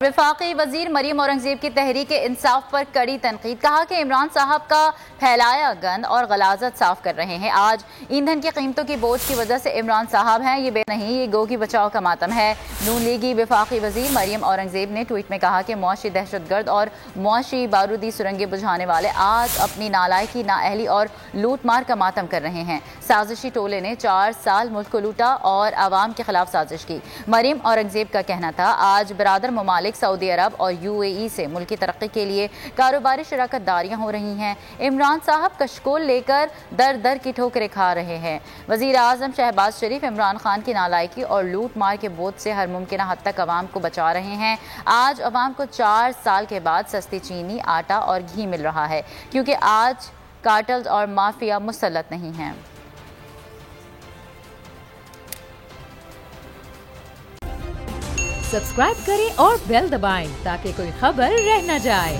वफाकी वजीर मरियम औरंगजेब की तहरीक इंसाफ पर कड़ी तनकीद। कहा कि इमरान साहब का फैलाया गंद और गलाजत साफ कर रहे हैं। आज ईंधन की कीमतों की बोझ की वजह से इमरान साहब हैं, ये नहीं, ये गो की बचाव का मातम है। नून लीगी वफाकी वजीर मरियम औरंगजेब ने ट्वीट में कहा कि मुआशी दहशतगर्द और मुआशी बारूदी सुरंगें बुझाने वाले आज अपनी नालायकी, नाअहली और लूट मार का मातम कर रहे हैं। साजिशी टोले ने 4 साल मुल्क को लूटा और आवाम के खिलाफ साजिश की। मरियम औरंगजेब का कहना था, आज बरादर ममालिक सऊदी अरब और UAE से मुल्क की तरक्की के लिए कारोबारी शराकत दारियां हो रही हैं। इमरान साहब कशकोल लेकर दर दर की ठोकरें खा रहे हैं। वजीर आजम शहबाज शरीफ इमरान खान की नालायकी और लूट मार के बोझ से हर मुमकिन हद तक अवाम को बचा रहे हैं। आज अवाम को 4 साल के बाद सस्ती चीनी, आटा और घी मिल रहा है, क्योंकि आज कार्टल्स और माफिया मुसल्लत नहीं हैं। सब्सक्राइब करें और बेल दबाएं ताकि कोई खबर रह न जाए।